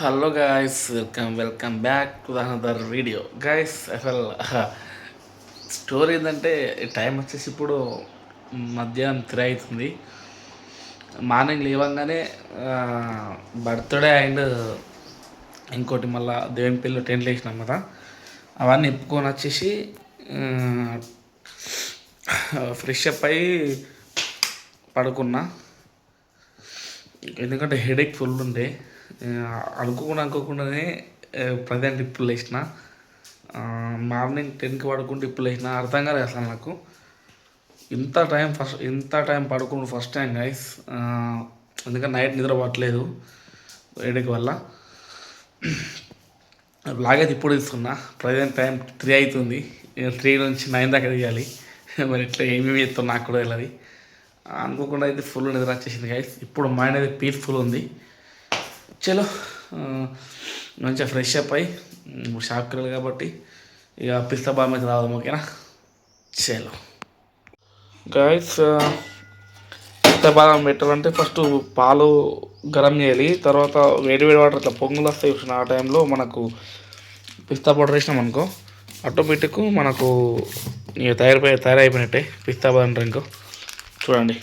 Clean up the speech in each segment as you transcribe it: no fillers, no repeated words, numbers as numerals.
Hello guys, welcome back to another video guys. అసలు story ఏంటంటే time వచ్చేసి ఇప్పుడు మధ్యాహ్నం 3 అవుతుంది. మార్నింగ్ లేవగానే బర్త్డే అండ్ ఇంకోటి మళ్ళీ దేవుని పెళ్ళి టెంట్లు వేసినాం కదా, అవన్నీ ఎప్పుకొని వచ్చేసి ఫ్రెష్ అప్ అయ్యి పడుకున్నా. ఎందుకంటే హెడేక్ ఫుల్ ఉండే. అనుకోకుండానే ప్రజెంట్ ఇప్పుడు లేచిన. మార్నింగ్ 10కి పడుకుంటే ఇప్పుడు లేచిన. అర్థం కాలేదు అసలు నాకు ఇంత టైం పడుకుంటు ఫస్ట్ టైం గైస్. ఎందుకంటే నైట్ నిద్ర పట్టలేదు హెడేక్ వల్ల. లాగైతే ఇప్పుడు తీసుకున్నా. ప్రజెంట్ టైం 3 అవుతుంది. 3 నుంచి 9 దాకా తీయాలి. మరి ఇట్లా ఏమేమి చేస్తాం నాకు కూడా తెలియదు. అనుకోకుండా అయితే ఫుల్ నిద్ర వచ్చేసింది గైస్. ఇప్పుడు మైండ్ అయితే పీస్ఫుల్ ఉంది. చలో మంచిగా ఫ్రెష్ అప్ అయ్యి షాప్కి వెళ్ళాలి కాబట్టి ఇక పిస్తా బామ్ అయితే రావడం. ఓకేనా? చలో గైస్, పిస్తా బాదం పెట్టాలంటే ఫస్ట్ పాలు గరం చేయాలి. తర్వాత వేడి వాటర్ ఇట్లా పొంగులు వస్తాయి చూసిన, ఆ టైంలో మనకు పిస్తా పౌడర్ వేసినాం అనుకో, ఆటోమేటిక్ మనకు ఇక తయారైపోయినట్టే పిస్తా బాదం డ్రింక్. చూడండి.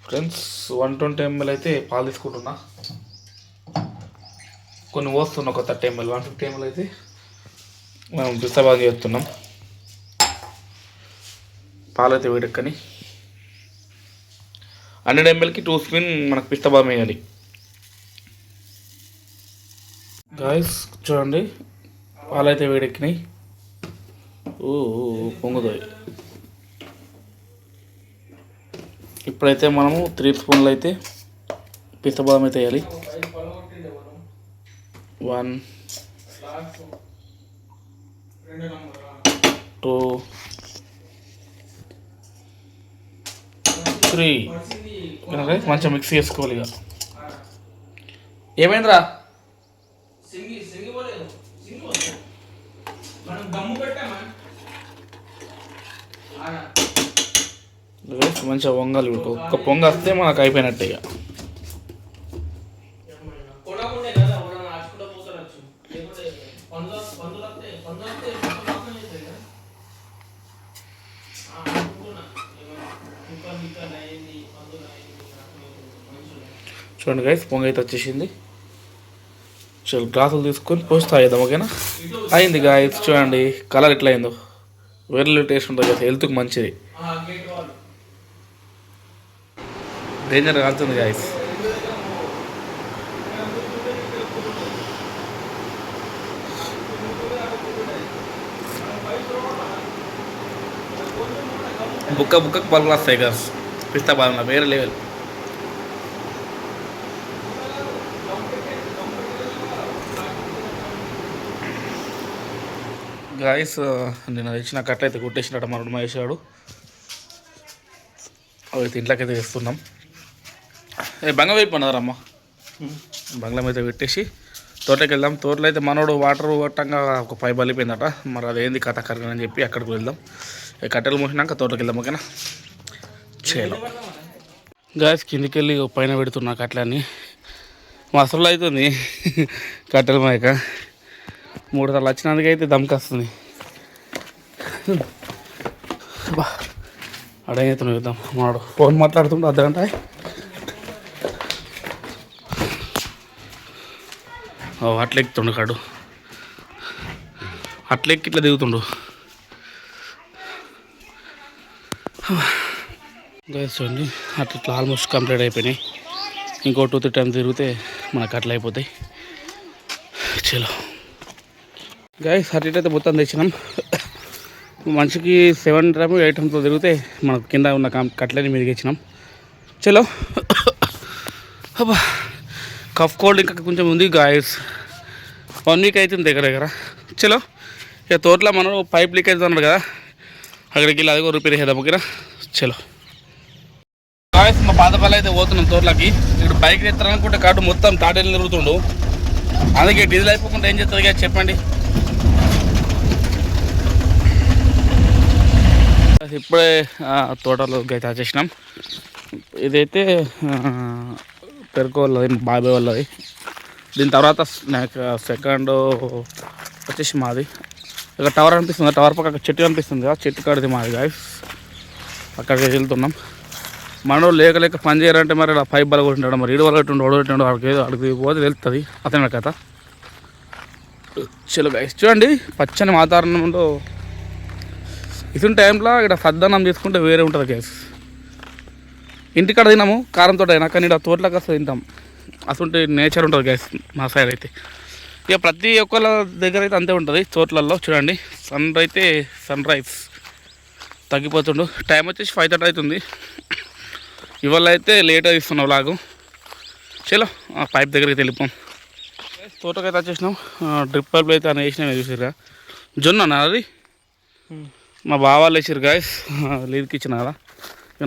ఫ్రెండ్స్, 120 ml అయితే పాలు తీసుకుంటున్నా. కొన్ని పోస్తున్నా, ఒక 30 ml, 150 ml అయితే మనం పిస్తా బాదం చేస్తున్నాం. పాలు అయితే వేడెక్కని 100 mlకి 2 స్పూన్ మనకు పిస్తా బాదం వేయాలి. గాయస్ చూడండి, పాలు అయితే వేడెక్కినాయి. పొంగుతాయి. ఇప్పుడైతే మనము 3 స్పూన్లు అయితే పిస్తా బాదం అయితే వేయాలి. 1 2 3 మంచిగా మిక్స్ చేసుకోవాలి. ఇక ఏమైందిరా? మంచిగా పొంగాలి. ఒక్క పొంగ వస్తే మనకు అయిపోయినట్టే. ఇక చూడండి గైస్, పొంగ అయితే వచ్చేసింది. చలో గ్లాసులు తీసుకొని పోసి తాగేద్దాం. ఓకేనా? అయింది గాయస్. చూడండి కలర్ ఎట్లా అయిందో. వేరే టేస్ట్ ఉంటుంది కదా, హెల్త్కి మంచిది. డేంజర్ కాలుతుంది గాయస్. బుక్కకు పలుకులు వస్తాయి గాయస్ పిస్తా బాదంలో, వేరే లెవెల్. గాయస్, నేను ఇచ్చిన కట్లయితే కొట్టేసినట్టు మనడు మహేశాడు. అవి ఇంట్లోకైతే వేస్తున్నాం. బంగ్లా వైపు అన్నారమ్మ. బంగ్లా అయితే పెట్టేసి తోటకి వెళ్దాం. తోటలో అయితే మనోడు వాటర్ కొట్టంగా ఒక పైప్ బలిపోయిందట. మరి అదేంది కథ కరగని చెప్పి అక్కడికి వెళ్దాం. కట్టెలు మోసినాక తోటకి వెళ్దాం. ఓకేనా? చేయలేం గాయస్. కిందికి వెళ్ళి పైన పెడుతున్నా కట్టెలన్నీ. మసలు అవుతుంది కట్టెల మైక. 3 సార్లు వచ్చినందుకైతే దమ్కి వస్తుంది. బా అడగవుతున్నావు చూద్దాం. మాడు ఫోన్ మాట్లాడుతుండు అర్ధగంట. అట్లెక్కుతుండు కాడు, అట్లెక్కి ఇట్లా దిగుతుండు. గైస్ చూడండి, అట్లా ఆల్మోస్ట్ కంప్లీట్ అయిపోయినాయి. ఇంకో 2-3 టైమ్స్ తిరిగితే మనకు అట్లా అయిపోతాయి. చలో గైస్, అయితే మొత్తం తెచ్చినాం. మనిషికి 7 డ్రమ్ 8 డ్రమ్తో తిరిగితే మనకు కింద ఉన్న కట్లని మీదకి ఇచ్చినాం. చలో. అబ్బా, కఫ్ కోల్డ్ ఇంకా కొంచెం ఉంది గాయస్. 1 వీక్ అవుతుంది దగ్గర. చలో, ఇక తోటలో మనం పైప్ లీక్ అవుతుంది అన్నాడు కదా, అక్కడికి వెళ్ళి అది కూడా రిపేర్ చేద్దాం. ఓకేనా? చలో గాయస్, మా పాతపల్లి అయితే పోతున్నాం తోటలోకి. ఇక్కడ బైక్ ఎత్తారనుకుంటే కాటు మొత్తం తాటేళ్ళు తిరుగుతుండు. అందుకే డీజిల్ అయిపోకుండా ఏం చేస్తుంది కదా చెప్పండి. ఇప్పుడే తోటలో అయితే వచ్చేసినాం. ఇదైతే పెరుకు వాళ్ళది, బాబాయ్ వాళ్ళది. దీని తర్వాత నాకు సెకండ్ వచ్చేసి మాది. ఇక టవర్ అనిపిస్తుంది, టవర్ పక్క చెట్టు అనిపిస్తుంది కదా, చెట్టు కాడిది మాది గాయస్. అక్కడికి వెళ్తున్నాం. మనో లేక పని చేయాలంటే మరి ఇలా పైప్ బల కొట్టింటాడు, మరి ఇడు వల్ల ఓడగొట్టినాడు, అక్కడికి పోతే వెళ్తుంది అతని కథ. చలో గైస్ చూడండి, పచ్చని వాతావరణంలో ఇటువంటి టైంలో ఇక్కడ సద్దన్నం తీసుకుంటే వేరే ఉంటుంది గైస్. ఇంటికాడ తిన్నాము కారంతో అయినా, కానీ ఇక్కడ తోటలోకి వస్తే తింటాం. అటువంటి నేచర్ ఉంటుంది గైస్ మా సైడ్ అయితే. ఇక ప్రతి ఒక్కళ్ళ దగ్గర అయితే అంతే ఉంటుంది తోటలలో. చూడండి సన్ రైజ్ తగ్గిపోతుండు. టైం వచ్చేసి 5:30 అవుతుంది. ఇవాళ అయితే లేట్గా ఇస్తున్నాం లాగు. చలో పైప్ దగ్గరికి వెళ్ళిపోం. తోటకైతే వచ్చేసినాం. డ్రిప్ పైప్లు అయితే అని వేసినా చూసారుగా. జొన్న అది మా బావాళ్ళు వేసారు గాయస్, లీడ్కి ఇచ్చిన కదా.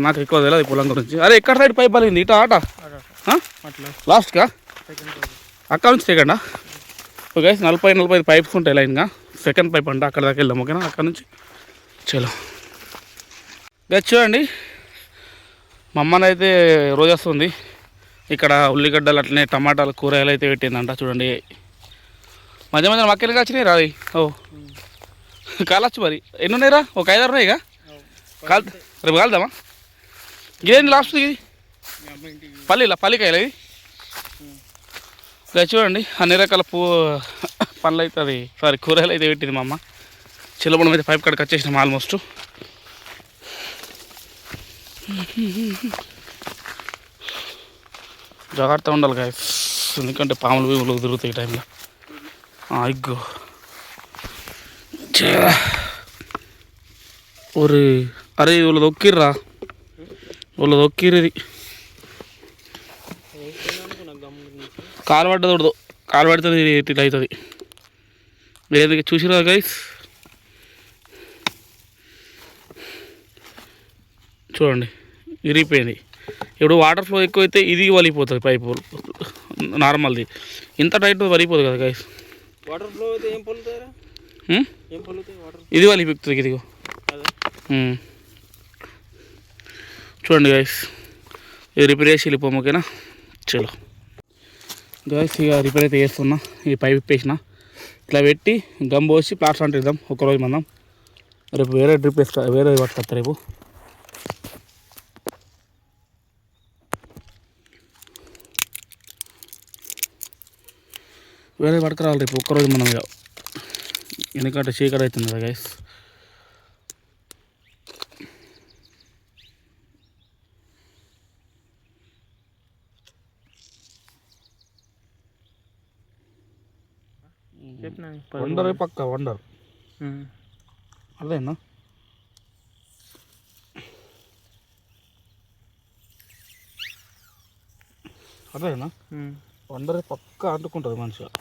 నాకు ఎక్కువ తెలియదు ఈ పొలం గురించి. అరే ఎక్కడ సైడ్ పైప్ పలిగింది? ఇటా ఆట లాస్ట్గా అక్కడ నుంచి సెకండా? ఓకే 40 పైప్స్ ఉంటాయి లైన్గా. సెకండ్ పైప్ అంటే అక్కడ దాకా వెళ్దాం. ఓకేనా? అక్కడ నుంచి చలో గచ్చి చూడండి. మా అమ్మనైతే రోజు వస్తుంది. ఇక్కడ ఉల్లిగడ్డలు అట్లనే టమాటాలు కూరగాయలు అయితే పెట్టిందంట. చూడండి మధ్య మధ్య మక్కలు కాచినాయి రాది. ఓ కాలచ్చు మరి. ఎన్ని ఉన్నాయిరా? ఒక 5-6 ఉన్నాయి. ఇక రేపు కాలుదామా? ఇదేంటి లాస్ట్ ఇది పల్లికాయలు ఇది. ఇక చూడండి అన్ని రకాల పండ్లు అయితే అది కూరగాయలు అయితే పెట్టింది మా అమ్మ. చిల్లబడం అయితే పైప్ కాడికి వచ్చేసినాం ఆల్మోస్ట్. జాగ్రత్త ఉండాలి గాయస్, ఎందుకంటే పాములు భీములు తిరుగుతాయి ఈ టైంలో. ఇగ్గో ఒరే, అరే వాళ్ళు దొక్కిర్రా, వాళ్ళు దొక్కిర్రి. కాలు పడ్డదు, కాలు పడుతుంది ఇట్లా అవుతుంది. ఏది చూసిరా గైస్? చూడండి ఇరిగిపోయింది. ఇప్పుడు వాటర్ ఫ్లో ఎక్కువైతే ఇది వలిగిపోతుంది పైపు నార్మల్ది. ఇంత టైట్ వలిగిపోతుంది కదా గైస్. వాటర్ ఫ్లో అయితే ఏం పొల్లుతారా? ఇది వలిపిస్తుంది ఇదిగో. చూడండి గైస్, ఇది రిపేర్ చేసి వెళ్ళిపోము. ఓకేనా? చలో గైస్ ఇక రిపేర్ అయితే చేస్తున్నా. ఈ పైప్ ఇప్పేసిన ఇట్లా పెట్టి గమ్ పోసి ప్లాస్టర్ అంటిద్దాం ఒకరోజు మనం. రేపు వేరే డ్రిప్ వేరే పట్టుకొస్తా రేపు. వేరే పట్టుకురావాలి రేపు ఒక్కరోజు మనం. ఎందుకంటే చీకటి అవుతుంది కదా గైస్. వండర్ పక్క వండర్ అదేనా? అదేనా వండర్ పక్క అంటుకుంటుంది మంచిగా.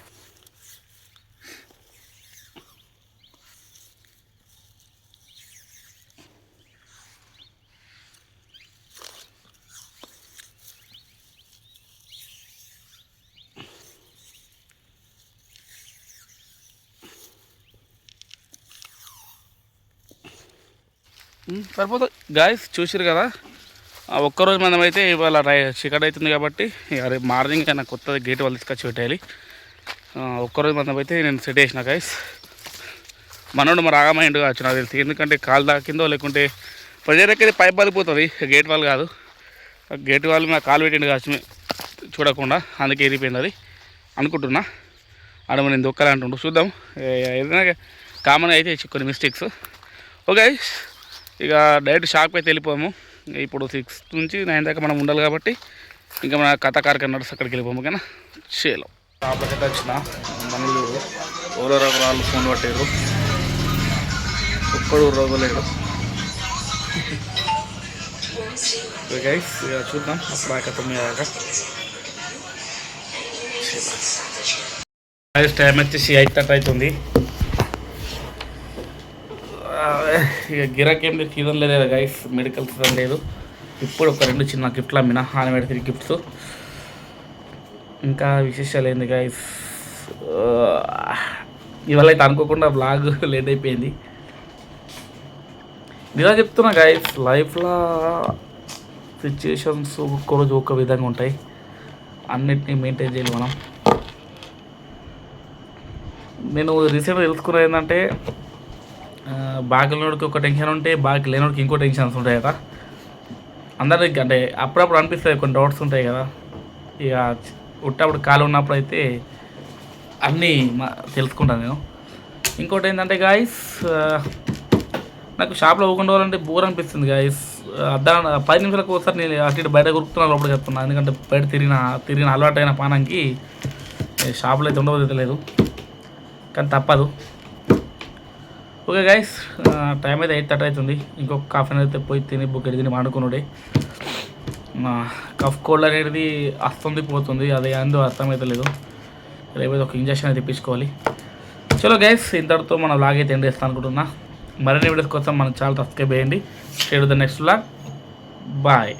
సరిపోతుంది గాయస్. చూసారు కదా, ఒక్కరోజు మనం అయితే ఇవాళ చీకటి అవుతుంది కాబట్టి రేపు మార్నింగ్ నాకు కొత్తది గేట్ వాళ్ళు తీసుకొచ్చి పెట్టేయాలి. ఒక్కరోజు మనం అయితే నేను సెట్ చేసిన గాయస్. మనోడు మరి ఆగమైండు కావచ్చు నాకు తెలిసి, ఎందుకంటే కాలు తాకిందో లేకుంటే ప్రజలకి పైప్ పలిపోతుంది. గేట్ వాళ్ళు కాదు, గేట్ వాళ్ళు నాకు కాలు పెట్టిండు కావచ్చు చూడకుండా, అందుకే ఎరిగిపోయింది అది అనుకుంటున్నా. ఆడ నేను దొక్కలే అంటుండు. చూద్దాం, ఏదైనా కామన్ అయితే కొన్ని మిస్టేక్స్. ఓకే ఇక డైరెక్ట్ షాప్కి అయితే వెళ్ళిపోము. ఇప్పుడు 6 నుంచి 9 దాకా మనం ఉండాలి కాబట్టి ఇంకా మన కథ కార్యక్రమం నడుస్తూ అక్కడికి వెళ్ళిపోము. ఓకేనా? షేలో షాప్కి అయితే వచ్చిన మనలు ఓలో రకరాలు ఫోన్ పట్టారు, ఒక్కడు రోగలేడు. గైస్ ఇక చూద్దాం అప్పుడు ఆ కథ మీద. టైం వచ్చేసి 8:30 అవుతుంది. ఇక గిరాకేం లేదు, సీజన్ లేదు గైస్, మెడికల్ సీజన్ లేదు. ఇప్పుడు ఒక 2 చిన్న గిఫ్ట్లు అమ్మిన, హాని పెడితే గిఫ్ట్స్. ఇంకా విశేషాలు ఏంది గైస్, ఇవాళ అయితే అనుకోకుండా బ్లాగ్ లేట్ అయిపోయింది. ఇలా చెప్తున్నా గైస్, లైఫ్లో సిచ్యుయేషన్స్ ఒక్కొక్క రోజు ఒక్క విధంగా ఉంటాయి. అన్నిటినీ మెయింటైన్ చేయాలి మనం. నేను రీసెంట్గా తెలుసుకున్నది ఏంటంటే, బాగా లేనోడికి ఒక టెన్షన్ ఉంటే బాగా లేనోడికి ఇంకో టెన్షన్స్ ఉంటాయి కదా. అందరికి అంటే అప్పుడప్పుడు అనిపిస్తుంది, కొన్ని డౌట్స్ ఉంటాయి కదా. ఇక ఉట్టప్పుడు ఖాళీ ఉన్నప్పుడు అయితే అన్నీ తెలుసుకుంటాను నేను. ఇంకోటి ఏంటంటే గాయస్, నాకు షాప్లో ఊకుండా పోవాలంటే బోర్ అనిపిస్తుంది గాయస్. 10 నిమిషాలకు ఒకసారి నేను అటు ఇటు బయట కొరుకుతున్నా లోపల చెప్తున్నాను. ఎందుకంటే బయట తిరిగిన అలవాటైన పానానికి షాపులో అయితే ఉండవద్దు లేదు, కానీ తప్పదు. ఓకే గైస్, టైం అయితే 8:30 అవుతుంది. ఇంకొక కాఫీ అయితే పోయి తిని బుక్ తిని మాడుకున్నాడే. కఫ్ కోల్డ్ అనేది వస్తుంది పోతుంది, అది ఏందో అర్థమైతే లేదు. రేపు ఒక ఇంజక్షన్ అయితే తెప్పించుకోవాలి. చలో గైస్, ఇంతటితో మన వ్లాగ్ అయితే ఎండ్ చేస్తాను అనుకుంటున్నా. మరిన్ని వీడియోస్ కోసం మన ఛానల్ సబ్స్క్రైబ్ చేయండి. Share the next vlog. Bye.